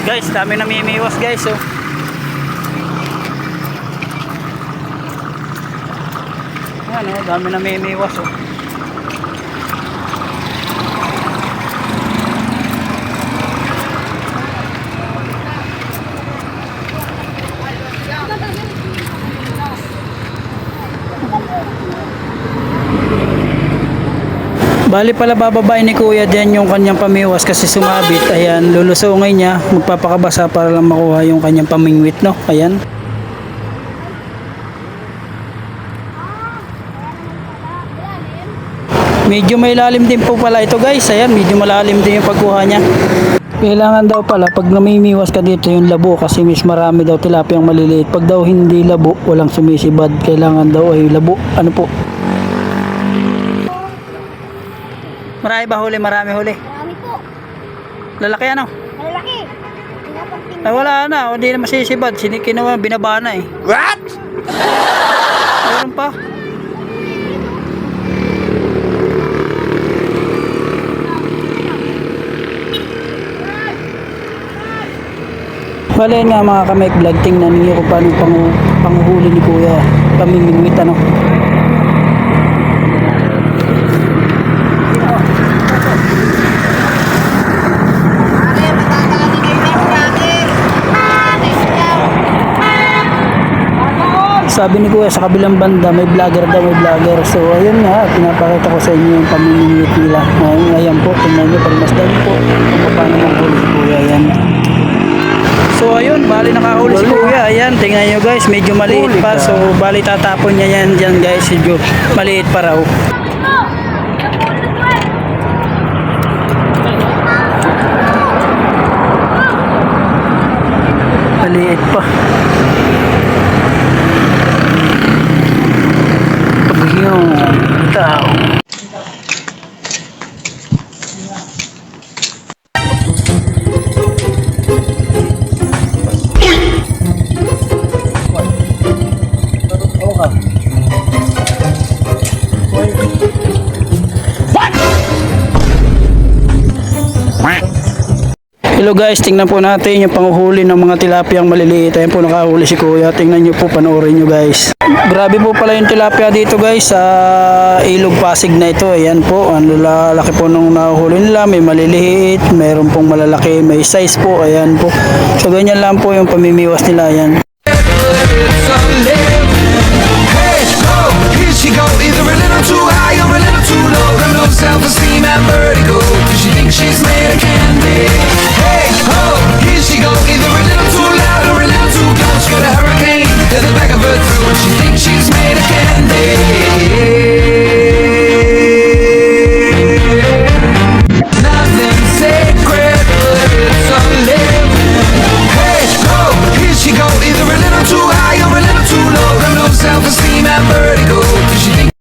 Guys, dami namimiwas guys, oh. Ayan, oh, dami namimiwas, oh. Bali pala bababain ni kuya dyan yung kanyang pamiwas kasi sumabit. Ayan, lulusungin niya, magpapakabasa para lang makuha yung kanyang pamingwit, no? Ayan. Medyo may lalim din po pala ito guys. Ayan, medyo malalim din yung pagkuha niya. Kailangan daw pala pag namimiwas ka dito yung labo kasi mas marami daw tilapiyang maliliit. Pag daw hindi labo, walang sumisibad. Kailangan daw ay labo. Ano po? Marami ba huli? Marami huli? Marami po. Lalaki ano? Malaki. Ay wala na, hindi na masisibad. Kinuha, binaba na eh. What? Meron pa. Bale nga mga kamay vlog, tingnan niyo kung paano panguhuli ni kuya. Pamimingwit ano. Sabi ni kuya sa kabilang banda may vlogger daw, may vlogger. So ayun nga, pinapakita ko sa inyo yung pamimingwit nila. Ngayon po, tingnan nyo pagmasdan po kung paano manghuli si kuya. Ayan. So ayun, bali nakahuli si kuya. Ayan, tingnan nyo guys, medyo maliit pa. So bali tatapon niya yan dyan guys. Medyo maliit pa raw. Maliit pa. Yung tao. Hello guys, tingnan po natin yung panguhuli ng mga tilapiyang maliliit. Ayan po nakahuli si kuya. Tingnan nyo po, panoorin nyo guys. Grabe po pala yung tilapia dito guys sa Ilog Pasig na ito. Ayan po, ang lalaki po nung nahuhuli nila. May maliliit, mayroon pong malalaki, may size po. Ayan po. So ganyan lang po yung pamimiwas nila. Ayan. She go either a little too high or a little too low. Got low self-esteem and vertigo. Cause she thinks she's made of candy. Hey ho, here she go either a little too loud or a little too close. Got a hurricane at the back of her throat. She thinks she's made of candy.